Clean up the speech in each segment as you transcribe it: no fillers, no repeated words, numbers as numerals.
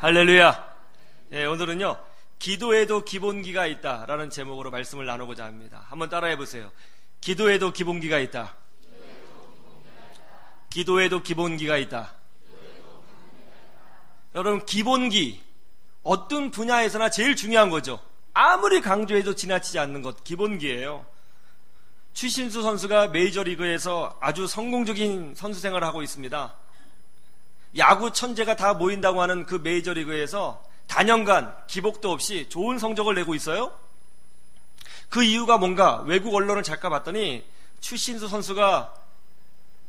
할렐루야. 예, 오늘은요, 기도에도 기본기가 있다라는 제목으로 말씀을 나누고자 합니다. 한번 따라해 보세요. 기도에도 기본기가 있다. 기도에도 기본기가 있다. 여러분, 기본기, 어떤 분야에서나 제일 중요한 거죠. 아무리 강조해도 지나치지 않는 것, 기본기예요. 추신수 선수가 메이저리그에서 아주 성공적인 선수 생활을 하고 있습니다. 야구 천재가 다 모인다고 하는 그 메이저리그에서 단연간 기복도 없이 좋은 성적을 내고 있어요. 그 이유가 뭔가 외국 언론을 잠깐 봤더니 추신수 선수가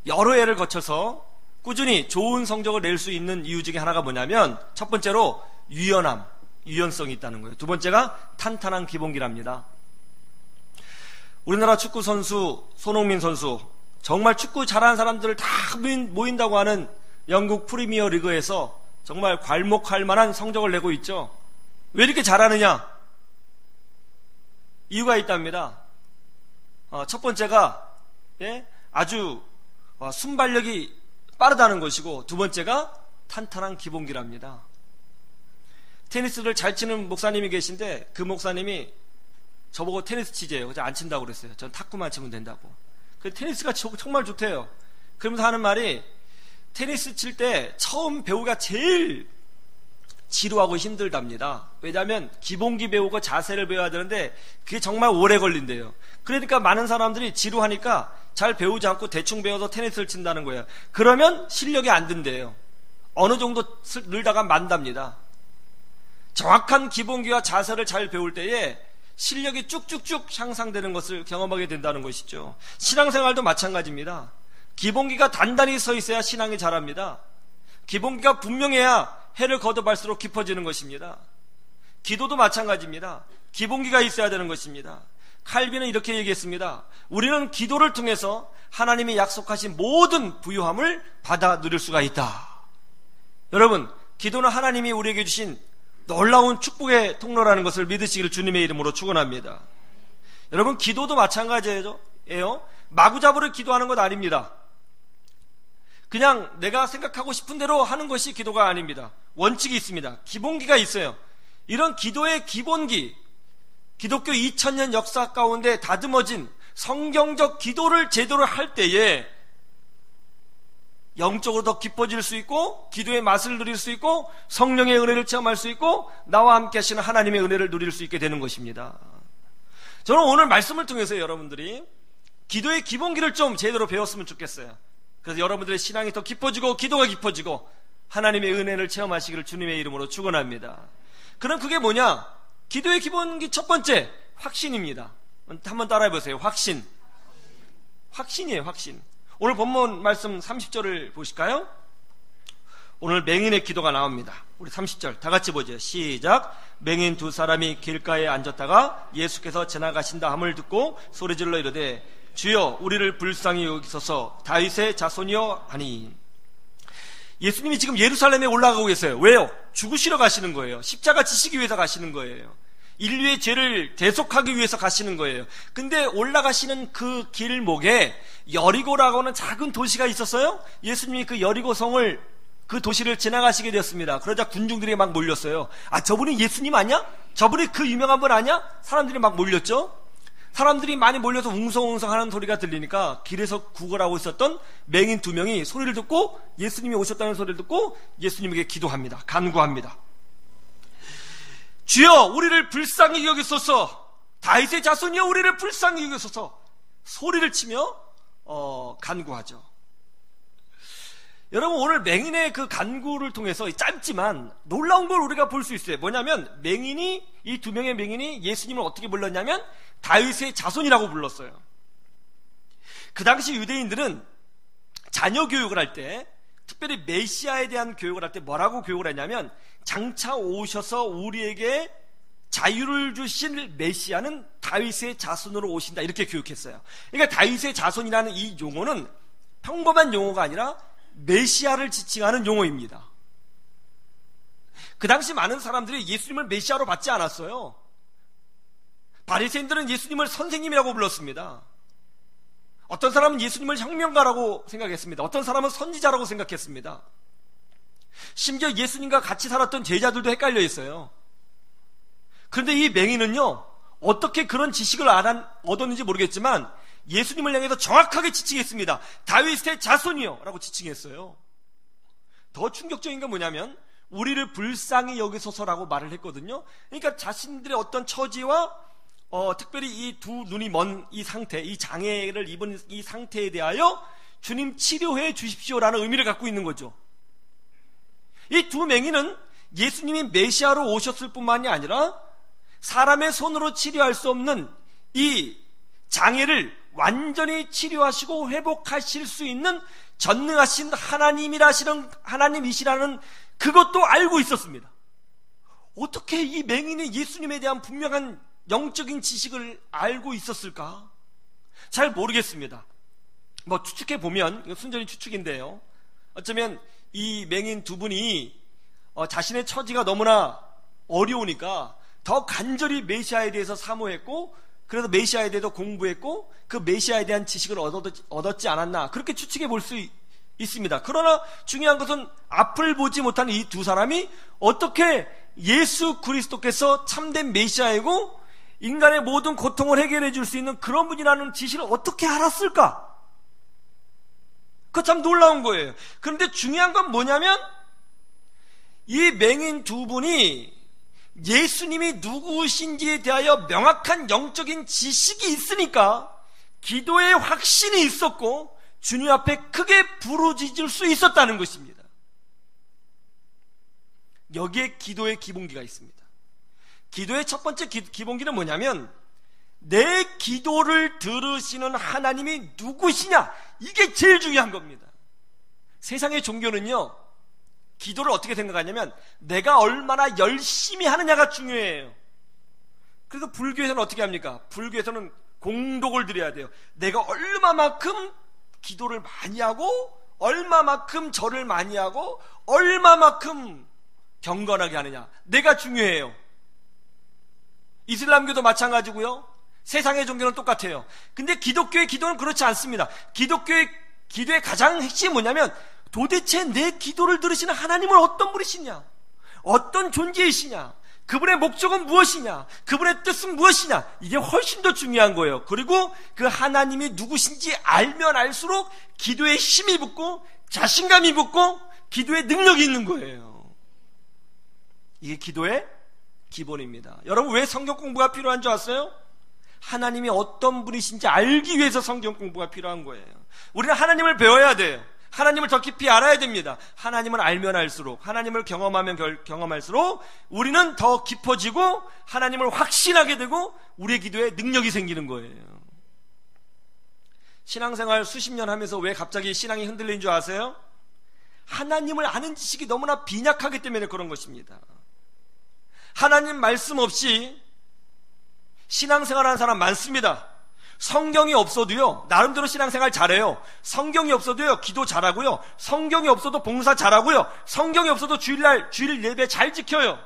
여러 해를 거쳐서 꾸준히 좋은 성적을 낼 수 있는 이유 중에 하나가 뭐냐면, 첫 번째로 유연성이 있다는 거예요. 두 번째가 탄탄한 기본기랍니다. 우리나라 축구 선수 손흥민 선수, 정말 축구 잘하는 사람들을 다 모인다고 하는 영국 프리미어 리그에서 정말 괄목할 만한 성적을 내고 있죠. 왜 이렇게 잘하느냐? 이유가 있답니다. 첫 번째가 아주 순발력이 빠르다는 것이고, 두 번째가 탄탄한 기본기랍니다. 테니스를 잘 치는 목사님이 계신데, 그 목사님이 저보고 테니스 치재요. 그래서 안 친다고 그랬어요. 전 탁구만 치면 된다고. 그 테니스가 정말 좋대요. 그러면서 하는 말이, 테니스 칠 때 처음 배우기가 제일 지루하고 힘들답니다. 왜냐하면 기본기 배우고 자세를 배워야 되는데 그게 정말 오래 걸린대요. 그러니까 많은 사람들이 지루하니까 잘 배우지 않고 대충 배워서 테니스를 친다는 거예요. 그러면 실력이 안 든대요. 어느 정도 늘다가 만답니다. 정확한 기본기와 자세를 잘 배울 때에 실력이 쭉쭉쭉 향상되는 것을 경험하게 된다는 것이죠. 신앙생활도 마찬가지입니다. 기본기가 단단히 서 있어야 신앙이 자랍니다. 기본기가 분명해야 해를 거듭할수록 깊어지는 것입니다. 기도도 마찬가지입니다. 기본기가 있어야 되는 것입니다. 칼빈은 이렇게 얘기했습니다. 우리는 기도를 통해서 하나님이 약속하신 모든 부유함을 받아 누릴 수가 있다. 여러분, 기도는 하나님이 우리에게 주신 놀라운 축복의 통로라는 것을 믿으시기를 주님의 이름으로 축원합니다. 여러분, 기도도 마찬가지예요. 마구잡이로 기도하는 것 아닙니다. 그냥 내가 생각하고 싶은 대로 하는 것이 기도가 아닙니다. 원칙이 있습니다. 기본기가 있어요. 이런 기도의 기본기, 기독교 2000년 역사 가운데 다듬어진 성경적 기도를 제대로 할 때에 영적으로 더 깊어질 수 있고, 기도의 맛을 누릴 수 있고, 성령의 은혜를 체험할 수 있고, 나와 함께 하시는 하나님의 은혜를 누릴 수 있게 되는 것입니다. 저는 오늘 말씀을 통해서 여러분들이 기도의 기본기를 좀 제대로 배웠으면 좋겠어요. 그래서 여러분들의 신앙이 더 깊어지고 기도가 깊어지고 하나님의 은혜를 체험하시기를 주님의 이름으로 축원합니다. 그럼 그게 뭐냐? 기도의 기본기 첫 번째, 확신입니다. 한번 따라해 보세요. 확신이에요. 확신. 오늘 본문 말씀 30절을 보실까요? 오늘 맹인의 기도가 나옵니다. 우리 30절 다 같이 보죠. 시작. 맹인 두 사람이 길가에 앉았다가 예수께서 지나가신다 함을 듣고 소리질러 이르되 주여 우리를 불쌍히 여기소서 다윗의 자손이여 하니. 예수님이 지금 예루살렘에 올라가고 계세요. 왜요? 죽으시러 가시는 거예요. 십자가 지시기 위해서 가시는 거예요. 인류의 죄를 대속하기 위해서 가시는 거예요. 근데 올라가시는 그 길목에 여리고라고 하는 작은 도시가 있었어요. 예수님이 그 여리고성을, 그 도시를 지나가시게 되었습니다. 그러자 군중들이 막 몰렸어요. 저분이 예수님 아니야? 저분이 그 유명한 분 아니야? 사람들이 막 몰렸죠. 사람들이 많이 몰려서 웅성웅성 하는 소리가 들리니까 길에서 구걸하고 있었던 맹인 두 명이 소리를 듣고, 예수님이 오셨다는 소리를 듣고 예수님에게 기도합니다. 간구합니다. 주여 우리를 불쌍히 여기소서 다윗의 자손이여 우리를 불쌍히 여기소서 소리를 치며 간구하죠. 여러분, 오늘 맹인의 그 간구를 통해서 짧지만 놀라운 걸 우리가 볼 수 있어요. 뭐냐면 이 두 명의 맹인이 예수님을 어떻게 불렀냐면 다윗의 자손이라고 불렀어요. 그 당시 유대인들은 자녀 교육을 할 때, 특별히 메시아에 대한 교육을 할 때 뭐라고 교육을 했냐면, 장차 오셔서 우리에게 자유를 주신 메시아는 다윗의 자손으로 오신다, 이렇게 교육했어요. 그러니까 다윗의 자손이라는 이 용어는 평범한 용어가 아니라 메시아를 지칭하는 용어입니다. 그 당시 많은 사람들이 예수님을 메시아로 받지 않았어요. 바리새인들은 예수님을 선생님이라고 불렀습니다. 어떤 사람은 예수님을 혁명가라고 생각했습니다. 어떤 사람은 선지자라고 생각했습니다. 심지어 예수님과 같이 살았던 제자들도 헷갈려 있어요. 그런데 이 맹인은요, 어떻게 그런 지식을 얻었는지 모르겠지만 예수님을 향해서 정확하게 지칭했습니다. 다윗의 자손이요 라고 지칭했어요. 더 충격적인 건 뭐냐면 우리를 불쌍히 여기소서라고 말을 했거든요. 그러니까 자신들의 어떤 처지와 특별히 이 두 눈이 먼 이 상태, 이 장애를 입은 이 상태에 대하여 주님 치료해 주십시오라는 의미를 갖고 있는 거죠. 이 두 맹인은 예수님이 메시아로 오셨을 뿐만이 아니라 사람의 손으로 치료할 수 없는 이 장애를 완전히 치료하시고 회복하실 수 있는 전능하신 하나님이시라는 그것도 알고 있었습니다. 어떻게 이 맹인이 예수님에 대한 분명한 영적인 지식을 알고 있었을까? 잘 모르겠습니다. 뭐 추측해 보면, 이거 순전히 추측인데요, 어쩌면 이 맹인 두 분이 자신의 처지가 너무나 어려우니까 더 간절히 메시아에 대해서 사모했고, 그래서 메시아에 대해서 공부했고, 그 메시아에 대한 지식을 얻었지 않았나, 그렇게 추측해 볼 수 있습니다. 그러나 중요한 것은 앞을 보지 못한 이 두 사람이 어떻게 예수 그리스도께서 참된 메시아이고 인간의 모든 고통을 해결해 줄 수 있는 그런 분이라는 지식을 어떻게 알았을까? 그거 참 놀라운 거예요. 그런데 중요한 건 뭐냐면 이 맹인 두 분이 예수님이 누구신지에 대하여 명확한 영적인 지식이 있으니까 기도의 확신이 있었고 주님 앞에 크게 부르짖을 수 있었다는 것입니다. 여기에 기도의 기본기가 있습니다. 기도의 첫 번째 기본기는 뭐냐면 내 기도를 들으시는 하나님이 누구시냐, 이게 제일 중요한 겁니다. 세상의 종교는요, 기도를 어떻게 생각하냐면 내가 얼마나 열심히 하느냐가 중요해요. 그래서 불교에서는 어떻게 합니까? 불교에서는 공덕을 드려야 돼요. 내가 얼마만큼 기도를 많이 하고 얼마만큼 절을 많이 하고 얼마만큼 경건하게 하느냐, 내가 중요해요. 이슬람교도 마찬가지고요, 세상의 종교는 똑같아요. 근데 기독교의 기도는 그렇지 않습니다. 기독교의 기도의 가장 핵심이 뭐냐면 도대체 내 기도를 들으시는 하나님은 어떤 분이시냐, 어떤 존재이시냐, 그분의 목적은 무엇이냐, 그분의 뜻은 무엇이냐, 이게 훨씬 더 중요한 거예요. 그리고 그 하나님이 누구신지 알면 알수록 기도에 힘이 붙고 자신감이 붙고 기도에 능력이 있는 거예요. 이게 기도의 기본입니다. 여러분, 왜 성경 공부가 필요한 줄 아세요? 하나님이 어떤 분이신지 알기 위해서 성경 공부가 필요한 거예요. 우리는 하나님을 배워야 돼요. 하나님을 더 깊이 알아야 됩니다. 하나님을 알면 알수록, 하나님을 경험하면 경험할수록 우리는 더 깊어지고 하나님을 확신하게 되고 우리의 기도에 능력이 생기는 거예요. 신앙생활 수십 년 하면서 왜 갑자기 신앙이 흔들리는 줄 아세요? 하나님을 아는 지식이 너무나 빈약하기 때문에 그런 것입니다. 하나님 말씀 없이 신앙생활하는 사람 많습니다. 성경이 없어도요, 나름대로 신앙생활 잘해요. 성경이 없어도요, 기도 잘하고요. 성경이 없어도 봉사 잘하고요. 성경이 없어도 주일 예배 잘 지켜요.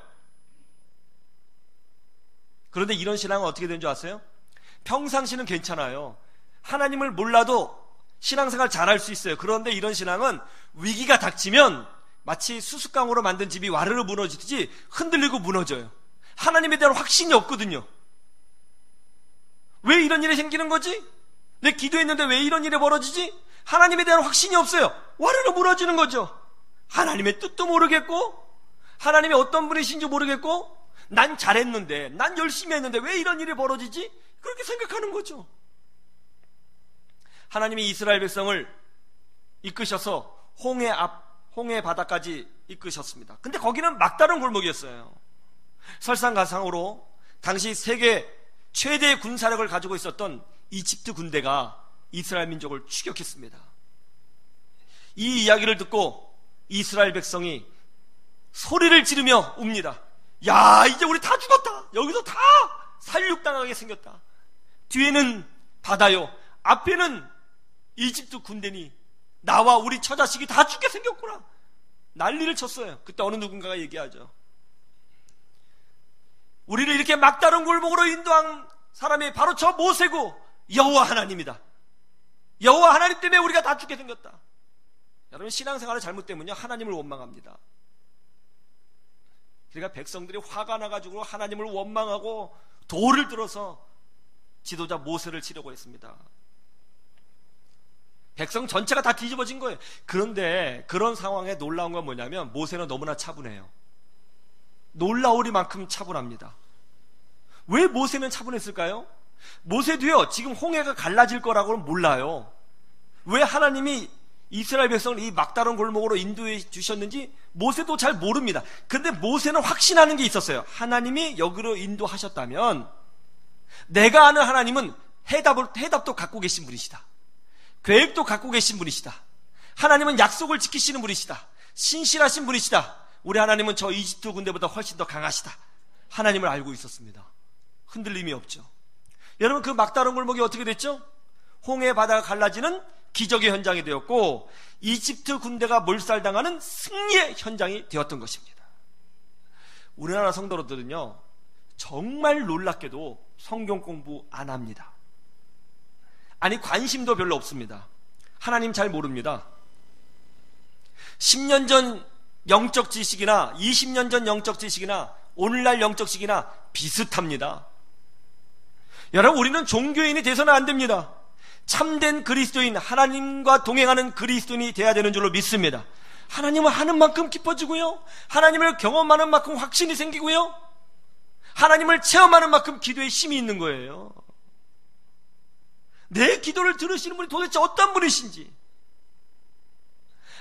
그런데 이런 신앙은 어떻게 되는 줄 아세요? 평상시는 괜찮아요. 하나님을 몰라도 신앙생활 잘할 수 있어요. 그런데 이런 신앙은 위기가 닥치면 마치 수수깡으로 만든 집이 와르르 무너지듯이 흔들리고 무너져요. 하나님에 대한 확신이 없거든요. 왜 이런 일이 생기는 거지? 내 기도했는데 왜 이런 일이 벌어지지? 하나님에 대한 확신이 없어요. 와르르 무너지는 거죠. 하나님의 뜻도 모르겠고 하나님이 어떤 분이신지 모르겠고 난 잘했는데, 난 열심히 했는데 왜 이런 일이 벌어지지? 그렇게 생각하는 거죠. 하나님이 이스라엘 백성을 이끄셔서 홍해 바다까지 이끄셨습니다. 근데 거기는 막다른 골목이었어요. 설상가상으로 당시 세계 최대의 군사력을 가지고 있었던 이집트 군대가 이스라엘 민족을 추격했습니다. 이 이야기를 듣고 이스라엘 백성이 소리를 지르며 웁니다. 야, 이제 우리 다 죽었다. 여기서 다 살육당하게 생겼다. 뒤에는 바다요, 앞에는 이집트 군대니 나와 우리 처자식이 다 죽게 생겼구나. 난리를 쳤어요. 그때 어느 누군가가 얘기하죠. 우리를 이렇게 막다른 골목으로 인도한 사람이 바로 저 모세고 여호와 하나님이다. 여호와 하나님 때문에 우리가 다 죽게 생겼다. 여러분, 신앙생활의 잘못 때문에 하나님을 원망합니다. 그러니까 백성들이 화가 나가지고 하나님을 원망하고 돌을 들어서 지도자 모세를 치려고 했습니다. 백성 전체가 다 뒤집어진 거예요. 그런데 그런 상황에 놀라운 건 뭐냐면 모세는 너무나 차분해요. 놀라우리만큼 차분합니다. 왜 모세는 차분했을까요? 모세도요, 지금 홍해가 갈라질 거라고는 몰라요. 왜 하나님이 이스라엘 백성을 이 막다른 골목으로 인도해 주셨는지 모세도 잘 모릅니다. 근데 모세는 확신하는 게 있었어요. 하나님이 여기로 인도하셨다면 내가 아는 하나님은 해답도 갖고 계신 분이시다. 계획도 갖고 계신 분이시다. 하나님은 약속을 지키시는 분이시다. 신실하신 분이시다. 우리 하나님은 저 이집트 군대보다 훨씬 더 강하시다. 하나님을 알고 있었습니다. 흔들림이 없죠. 여러분, 그 막다른 골목이 어떻게 됐죠? 홍해 바다가 갈라지는 기적의 현장이 되었고 이집트 군대가 몰살당하는 승리의 현장이 되었던 것입니다. 우리나라 성도들은요, 정말 놀랍게도 성경 공부 안 합니다. 아니, 관심도 별로 없습니다. 하나님 잘 모릅니다. 10년 전 영적 지식이나 20년 전 영적 지식이나 오늘날 영적 지식이나 비슷합니다. 여러분, 우리는 종교인이 돼서는 안 됩니다. 참된 그리스도인, 하나님과 동행하는 그리스도인이 돼야 되는 줄로 믿습니다. 하나님을 하는 만큼 기뻐지고요, 하나님을 경험하는 만큼 확신이 생기고요, 하나님을 체험하는 만큼 기도에 힘이 있는 거예요. 내 기도를 들으시는 분이 도대체 어떤 분이신지,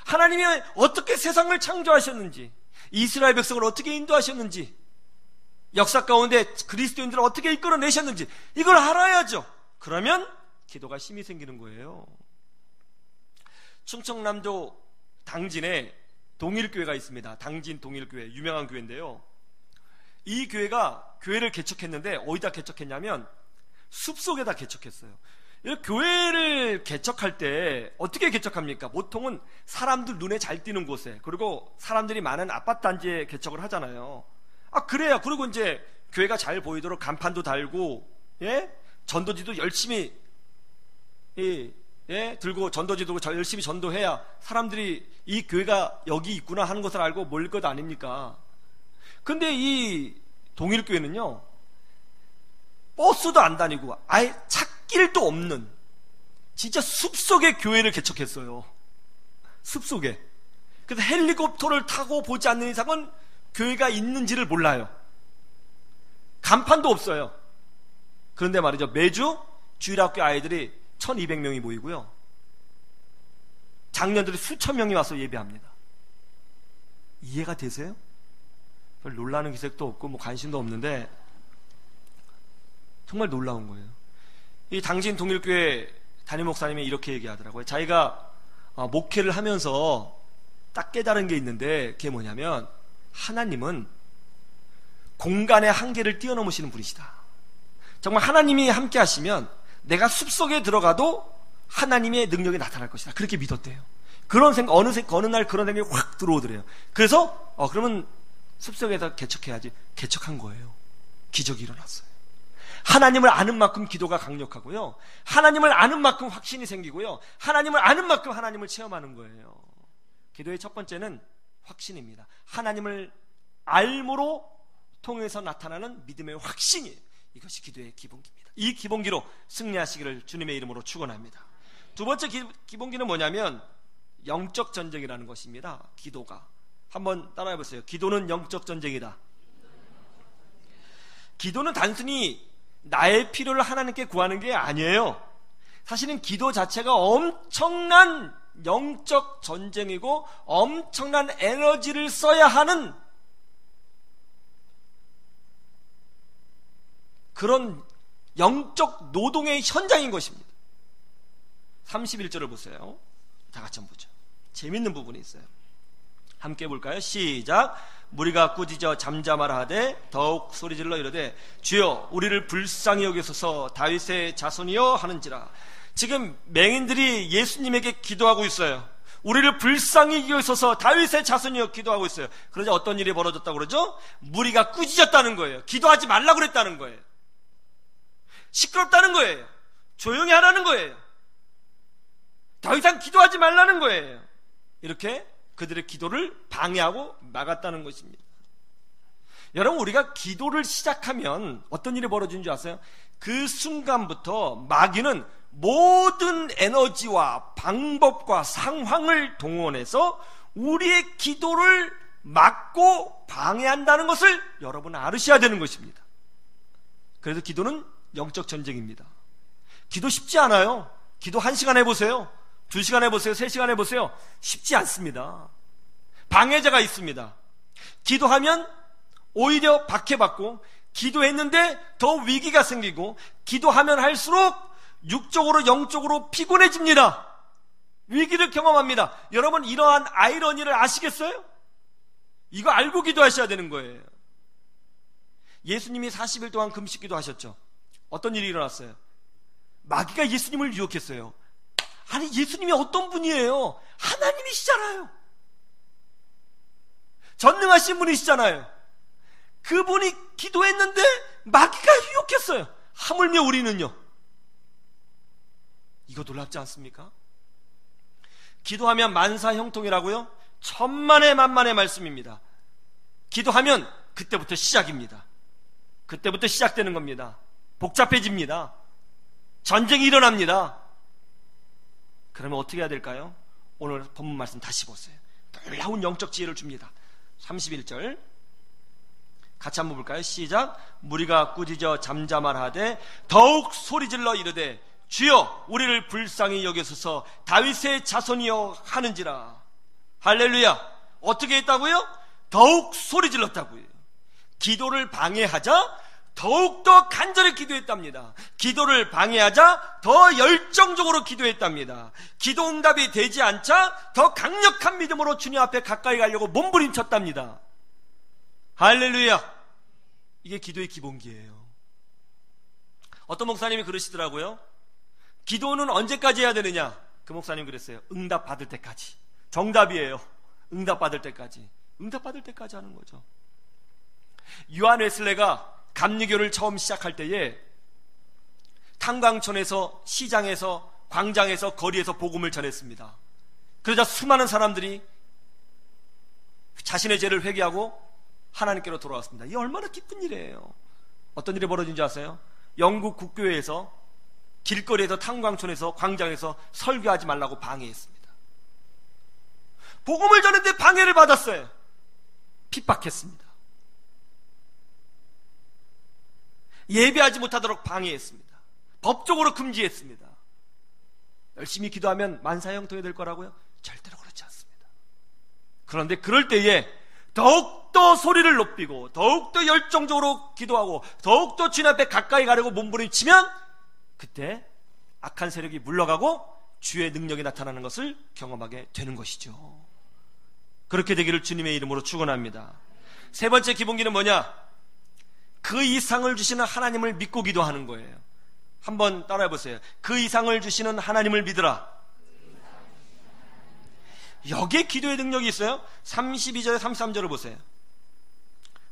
하나님이 어떻게 세상을 창조하셨는지, 이스라엘 백성을 어떻게 인도하셨는지, 역사 가운데 그리스도인들을 어떻게 이끌어내셨는지 이걸 알아야죠. 그러면 기도가 힘이 생기는 거예요. 충청남도 당진에 동일교회가 있습니다. 당진 동일교회, 유명한 교회인데요, 이 교회가 교회를 개척했는데 어디다 개척했냐면 숲속에다 개척했어요. 교회를 개척할 때 어떻게 개척합니까? 보통은 사람들 눈에 잘 띄는 곳에, 그리고 사람들이 많은 아파트 단지에 개척을 하잖아요. 그래야, 그리고 이제 교회가 잘 보이도록 간판도 달고, 전도지도 열심히 들고 전도지도 열심히 전도해야 사람들이 이 교회가 여기 있구나 하는 것을 알고 모일 것 아닙니까? 근데 이 동일교회는요, 버스도 안 다니고 아예 찾길도 없는 진짜 숲속에 교회를 개척했어요. 숲속에. 그래서 헬리콥터를 타고 보지 않는 이상은 교회가 있는지를 몰라요. 간판도 없어요. 그런데 말이죠, 매주 주일학교 아이들이 1200명이 모이고요, 장년들이 수천 명이 와서 예배합니다. 이해가 되세요? 별 놀라는 기색도 없고 뭐 관심도 없는데 정말 놀라운 거예요. 이 당진 동일교회 담임 목사님이 이렇게 얘기하더라고요. 자기가 목회를 하면서 딱 깨달은 게 있는데, 그게 뭐냐면 하나님은 공간의 한계를 뛰어넘으시는 분이시다. 정말 하나님이 함께 하시면 내가 숲속에 들어가도 하나님의 능력이 나타날 것이다. 그렇게 믿었대요. 그런 생각, 어느 날 그런 생각이 확 들어오더래요. 그래서 그러면 숲속에서 개척해야지. 개척한 거예요. 기적이 일어났어요. 하나님을 아는 만큼 기도가 강력하고요, 하나님을 아는 만큼 확신이 생기고요, 하나님을 아는 만큼 하나님을 체험하는 거예요. 기도의 첫 번째는 확신입니다. 하나님을 알므로 통해서 나타나는 믿음의 확신이에요. 이것이 기도의 기본기입니다. 이 기본기로 승리하시기를 주님의 이름으로 축원합니다. 두 번째 기본기는 뭐냐면 영적 전쟁이라는 것입니다. 기도가. 한번 따라해 보세요. 기도는 영적 전쟁이다. 기도는 단순히 나의 필요를 하나님께 구하는 게 아니에요. 사실은 기도 자체가 엄청난 영적 전쟁이고 엄청난 에너지를 써야 하는 그런 영적 노동의 현장인 것입니다. 31절을 보세요. 다 같이 한번 보죠. 재밌는 부분이 있어요. 함께 볼까요? 시작. 무리가 꾸짖어 잠잠하라 하되 더욱 소리질러 이르되 주여 우리를 불쌍히 여기소서 다윗의 자손이여 하는지라. 지금 맹인들이 예수님에게 기도하고 있어요. 우리를 불쌍히 여기소서 다윗의 자손이여 기도하고 있어요. 그러자 어떤 일이 벌어졌다고 그러죠? 무리가 꾸짖었다는 거예요. 기도하지 말라고 그랬다는 거예요. 시끄럽다는 거예요. 조용히 하라는 거예요. 더 이상 기도하지 말라는 거예요. 이렇게 그들의 기도를 방해하고 막았다는 것입니다. 여러분, 우리가 기도를 시작하면 어떤 일이 벌어지는 줄 아세요? 그 순간부터 마귀는 모든 에너지와 방법과 상황을 동원해서 우리의 기도를 막고 방해한다는 것을 여러분은 알으셔야 되는 것입니다. 그래서 기도는 영적 전쟁입니다. 기도 쉽지 않아요. 기도 1시간 해보세요. 2시간 해보세요. 3시간 해보세요. 쉽지 않습니다. 방해자가 있습니다. 기도하면 오히려 박해받고, 기도했는데 더 위기가 생기고, 기도하면 할수록 육적으로 영적으로 피곤해집니다. 위기를 경험합니다. 여러분, 이러한 아이러니를 아시겠어요? 이거 알고 기도하셔야 되는 거예요. 예수님이 40일 동안 금식기도 하셨죠. 어떤 일이 일어났어요? 마귀가 예수님을 유혹했어요. 아니, 예수님이 어떤 분이에요? 하나님이시잖아요. 전능하신 분이시잖아요. 그분이 기도했는데 마귀가 유혹했어요. 하물며 우리는요. 이거 놀랍지 않습니까? 기도하면 만사형통이라고요? 천만의 만만의 말씀입니다. 기도하면 그때부터 시작입니다. 그때부터 시작되는 겁니다. 복잡해집니다. 전쟁이 일어납니다. 그러면 어떻게 해야 될까요? 오늘 본문 말씀 다시 보세요. 놀라운 영적 지혜를 줍니다. 31절 같이 한번 볼까요? 시작. 무리가 꾸짖어 잠잠하되 더욱 소리질러 이르되 주여 우리를 불쌍히 여기소서 다윗의 자손이여 하는지라. 할렐루야. 어떻게 했다고요? 더욱 소리질렀다고요. 기도를 방해하자 더욱더 간절히 기도했답니다. 기도를 방해하자 더 열정적으로 기도했답니다. 기도 응답이 되지 않자 더 강력한 믿음으로 주님 앞에 가까이 가려고 몸부림쳤답니다. 할렐루야. 이게 기도의 기본기예요. 어떤 목사님이 그러시더라고요. 기도는 언제까지 해야 되느냐? 그 목사님 그랬어요. 응답 받을 때까지. 정답이에요. 응답 받을 때까지. 응답 받을 때까지 하는 거죠. 요한 웨슬레가 감리교를 처음 시작할 때에 탄광촌에서, 시장에서, 광장에서, 거리에서 복음을 전했습니다. 그러자 수많은 사람들이 자신의 죄를 회개하고 하나님께로 돌아왔습니다. 이게 얼마나 기쁜 일이에요. 어떤 일이 벌어진지 아세요? 영국 국교회에서 길거리에서, 탄광촌에서, 광장에서 설교하지 말라고 방해했습니다. 복음을 전했는데 방해를 받았어요. 핍박했습니다. 예배하지 못하도록 방해했습니다. 법적으로 금지했습니다. 열심히 기도하면 만사형통이 될 거라고요? 절대로 그렇지 않습니다. 그런데 그럴 때에 더욱더 소리를 높이고 더욱더 열정적으로 기도하고 더욱더 주님 앞에 가까이 가려고 몸부림치면 그때 악한 세력이 물러가고 주의 능력이 나타나는 것을 경험하게 되는 것이죠. 그렇게 되기를 주님의 이름으로 축원합니다. 세 번째 기본기는 뭐냐? 그 이상을 주시는 하나님을 믿고 기도하는 거예요. 한번 따라해 보세요. 그 이상을 주시는 하나님을 믿으라. 여기에 기도의 능력이 있어요. 32절에 33절을 보세요.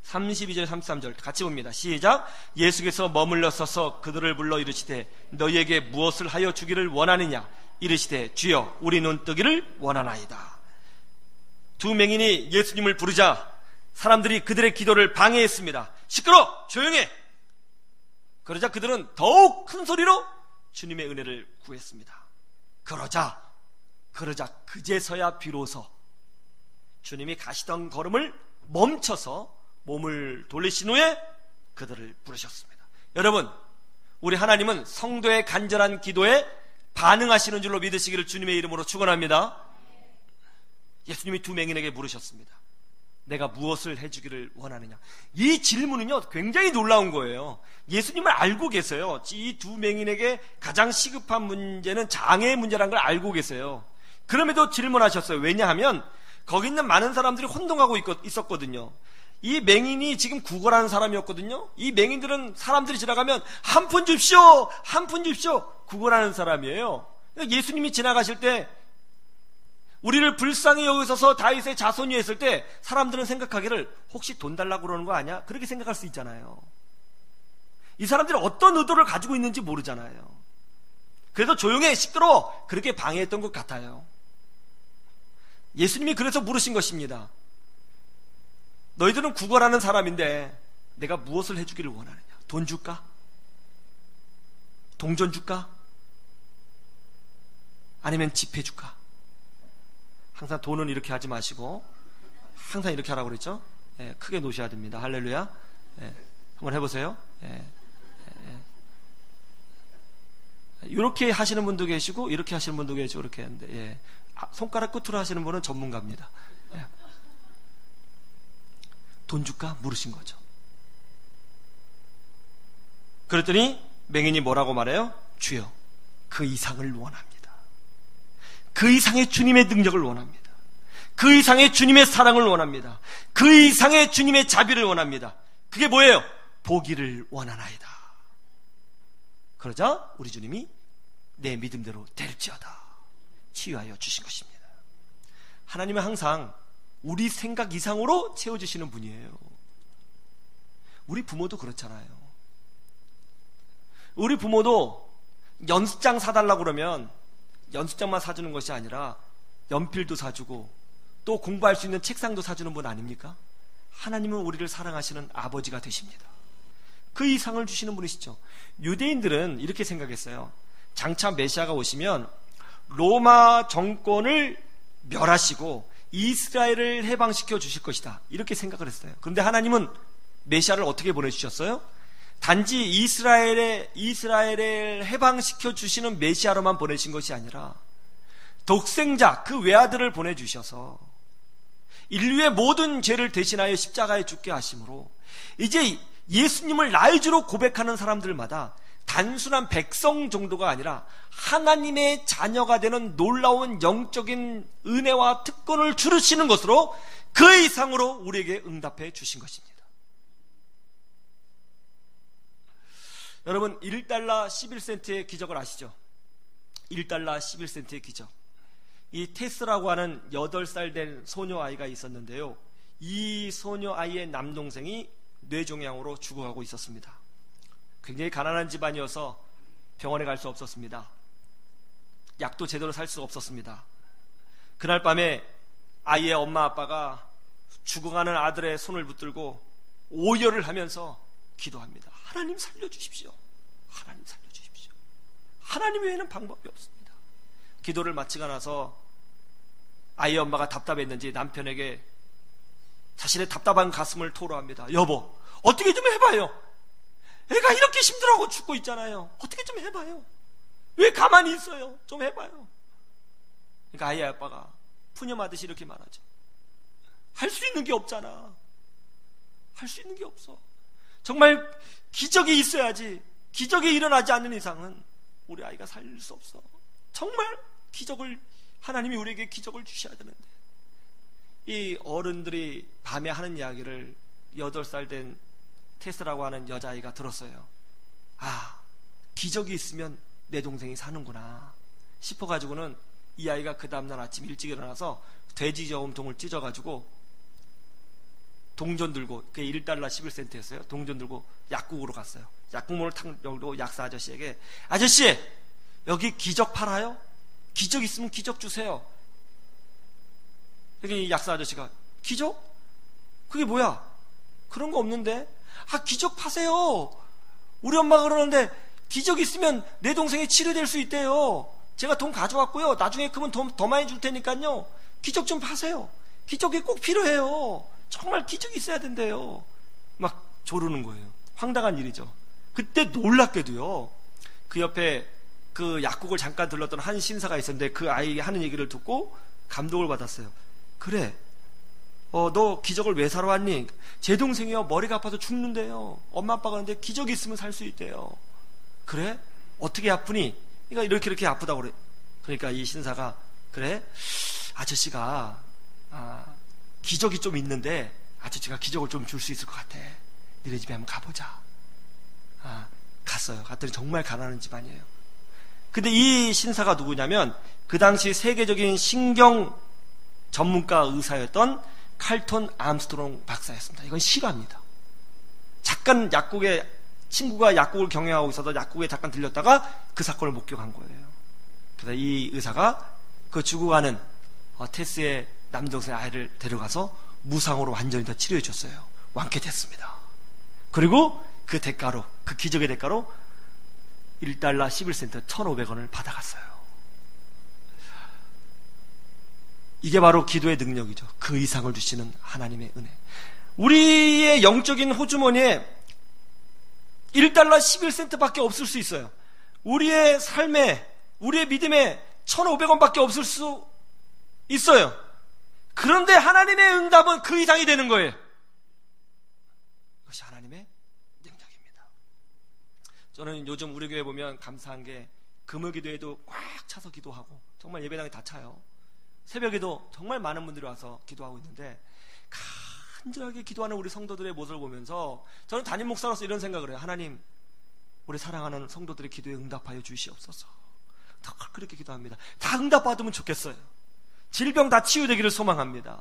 32절 33절 같이 봅니다. 시작. 예수께서 머물러 서서 그들을 불러 이르시되 너희에게 무엇을 하여 주기를 원하느냐? 이르시되 주여 우리 눈 뜨기를 원하나이다. 두 맹인이 예수님을 부르자 사람들이 그들의 기도를 방해했습니다. 시끄러! 조용해! 그러자 그들은 더욱 큰 소리로 주님의 은혜를 구했습니다. 그러자 그제서야 비로소 주님이 가시던 걸음을 멈춰서 몸을 돌리신 후에 그들을 부르셨습니다. 여러분, 우리 하나님은 성도의 간절한 기도에 반응하시는 줄로 믿으시기를 주님의 이름으로 축원합니다. 예수님이 두 맹인에게 물으셨습니다. 내가 무엇을 해주기를 원하느냐? 이 질문은요 굉장히 놀라운 거예요. 예수님을 알고 계세요. 이 두 맹인에게 가장 시급한 문제는 장애의 문제라는 걸 알고 계세요. 그럼에도 질문하셨어요. 왜냐하면 거기 있는 많은 사람들이 혼동하고 있었거든요. 이 맹인이 지금 구걸하는 사람이었거든요. 이 맹인들은 사람들이 지나가면 한 푼 줍시오, 한 푼 줍시오 구걸하는 사람이에요. 예수님이 지나가실 때 우리를 불쌍히 여기서서 다윗의 자손이 했을 때 사람들은 생각하기를 혹시 돈 달라고 그러는 거 아니야? 그렇게 생각할 수 있잖아요. 이 사람들이 어떤 의도를 가지고 있는지 모르잖아요. 그래서 조용해, 시끄러워 그렇게 방해했던 것 같아요. 예수님이 그래서 물으신 것입니다. 너희들은 구걸하는 사람인데 내가 무엇을 해주기를 원하느냐? 돈 줄까? 동전 줄까? 아니면 집 해줄까? 항상 돈은 이렇게 하지 마시고 항상 이렇게 하라고 그랬죠? 예, 크게 놓으셔야 됩니다. 할렐루야. 예, 한번 해보세요. 이렇게 하시는 분도 계시고 이렇게 하시는 분도 계시고 이렇게 하는데, 예. 손가락 끝으로 하시는 분은 전문가입니다. 예. 돈 줄까? 물으신 거죠. 그랬더니 맹인이 뭐라고 말해요? 주여, 그 이상을 원합니다. 그 이상의 주님의 능력을 원합니다. 그 이상의 주님의 사랑을 원합니다. 그 이상의 주님의 자비를 원합니다. 그게 뭐예요? 보기를 원하나이다. 그러자 우리 주님이 내 믿음대로 될지어다 치유하여 주신 것입니다. 하나님은 항상 우리 생각 이상으로 채워주시는 분이에요. 우리 부모도 그렇잖아요. 우리 부모도 연습장 사달라고 그러면 연습장만 사주는 것이 아니라 연필도 사주고 또 공부할 수 있는 책상도 사주는 분 아닙니까? 하나님은 우리를 사랑하시는 아버지가 되십니다. 그 이상을 주시는 분이시죠. 유대인들은 이렇게 생각했어요. 장차 메시아가 오시면 로마 정권을 멸하시고 이스라엘을 해방시켜 주실 것이다, 이렇게 생각을 했어요. 그런데 하나님은 메시아를 어떻게 보내주셨어요? 단지 이스라엘을 해방시켜 주시는 메시아로만 보내신 것이 아니라 독생자, 그 외아들을 보내주셔서 인류의 모든 죄를 대신하여 십자가에 죽게 하심으로 이제 예수님을 나의 주로 고백하는 사람들마다 단순한 백성 정도가 아니라 하나님의 자녀가 되는 놀라운 영적인 은혜와 특권을 주시는 것으로 그 이상으로 우리에게 응답해 주신 것입니다. 여러분, 1달러 11센트의 기적을 아시죠? 1달러 11센트의 기적. 이 테스라고 하는 8살 된 소녀 아이가 있었는데요, 이 소녀 아이의 남동생이 뇌종양으로 죽어가고 있었습니다. 굉장히 가난한 집안이어서 병원에 갈 수 없었습니다. 약도 제대로 살 수 없었습니다. 그날 밤에 아이의 엄마 아빠가 죽어가는 아들의 손을 붙들고 오열을 하면서 기도합니다. 하나님 살려주십시오. 하나님 살려주십시오. 하나님 외에는 방법이 없습니다. 기도를 마치고 나서 아이의 엄마가 답답했는지 남편에게 자신의 답답한 가슴을 토로합니다. 여보, 어떻게 좀 해봐요. 애가 이렇게 힘들어하고 죽고 있잖아요. 어떻게 좀 해봐요. 왜 가만히 있어요? 좀 해봐요. 그러니까 아이의 아빠가 푸념하듯이 이렇게 말하죠. 할 수 있는 게 없잖아. 할 수 있는 게 없어. 정말 기적이 있어야지. 기적이 일어나지 않는 이상은 우리 아이가 살릴 수 없어. 정말 기적을, 하나님이 우리에게 기적을 주셔야 되는데. 이 어른들이 밤에 하는 이야기를 8살 된 테스라고 하는 여자아이가 들었어요. 아, 기적이 있으면 내 동생이 사는구나 싶어가지고는 이 아이가 그 다음날 아침 일찍 일어나서 돼지 저금통을 찢어가지고 동전 들고, 그게 1달러 11센트였어요. 동전 들고 약국으로 갔어요. 약국문을 탁 열고 약사 아저씨에게, 아저씨, 여기 기적 팔아요? 기적 있으면 기적 주세요. 여기 약사 아저씨가, 기적? 그게 뭐야? 그런 거 없는데? 아, 기적 파세요. 우리 엄마가 그러는데 기적 있으면 내 동생이 치료될 수 있대요. 제가 돈 가져왔고요, 나중에 크면 더 많이 줄 테니까요, 기적 좀 파세요. 기적이 꼭 필요해요. 정말 기적이 있어야 된대요. 막 조르는 거예요. 황당한 일이죠. 그때 놀랍게도요, 그 옆에 그 약국을 잠깐 들렀던 한 신사가 있었는데 그 아이 하는 얘기를 듣고 감동을 받았어요. 그래, 너 기적을 왜 사러 왔니? 제 동생이요, 머리가 아파서 죽는데요. 엄마 아빠가 그러는데 기적이 있으면 살 수 있대요. 그래? 어떻게 아프니? 그러니까 이렇게 아프다고 그래. 그러니까 이 신사가, 그래? 아저씨가 기적이 좀 있는데 아저씨가 기적을 좀 줄 수 있을 것 같아. 니네 집에 한번 가보자. 갔어요. 갔더니 정말 가난한 집안이에요. 근데 이 신사가 누구냐면 그 당시 세계적인 신경 전문가 의사였던 칼톤 암스트롱 박사였습니다. 이건 실화입니다. 잠깐 약국에, 친구가 약국을 경영하고 있어서 약국에 잠깐 들렸다가 그 사건을 목격한 거예요. 그래서 이 의사가 그 죽어가는 테스의 남동생 아이를 데려가서 무상으로 완전히 다 치료해 줬어요. 완쾌됐습니다. 그리고 그 대가로, 그 기적의 대가로 $1 11센트 1,500원을 받아갔어요. 이게 바로 기도의 능력이죠. 그 이상을 주시는 하나님의 은혜. 우리의 영적인 호주머니에 $1 11센트밖에 없을 수 있어요. 우리의 삶에, 우리의 믿음에 1,500원밖에 없을 수 있어요. 그런데 하나님의 응답은 그 이상이 되는 거예요. 이것이 하나님의 능력입니다. 저는 요즘 우리 교회 보면 감사한 게 금요 기도에도 꽉 차서 기도하고, 정말 예배당이 다 차요. 새벽에도 정말 많은 분들이 와서 기도하고 있는데, 간절하게 기도하는 우리 성도들의 모습을 보면서 저는 담임 목사로서 이런 생각을 해요. 하나님, 우리 사랑하는 성도들의 기도에 응답하여 주시옵소서. 더 그렇게 기도합니다. 다 응답받으면 좋겠어요. 질병 다 치유되기를 소망합니다.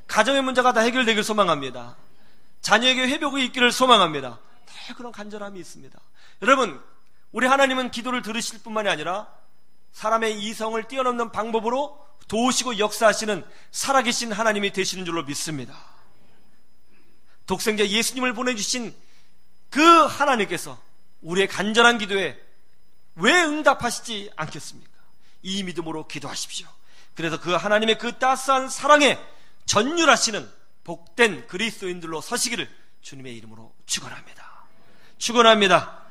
가정의 문제가 다 해결되기를 소망합니다. 자녀에게 회복이 있기를 소망합니다. 다 그런 간절함이 있습니다. 여러분, 우리 하나님은 기도를 들으실 뿐만이 아니라 사람의 이성을 뛰어넘는 방법으로 도우시고 역사하시는 살아계신 하나님이 되시는 줄로 믿습니다. 독생자 예수님을 보내주신 그 하나님께서 우리의 간절한 기도에 왜 응답하시지 않겠습니까? 이 믿음으로 기도하십시오. 그래서 그 하나님의 그 따스한 사랑에 전율하시는 복된 그리스도인들로 서시기를 주님의 이름으로 축원합니다. 축원합니다.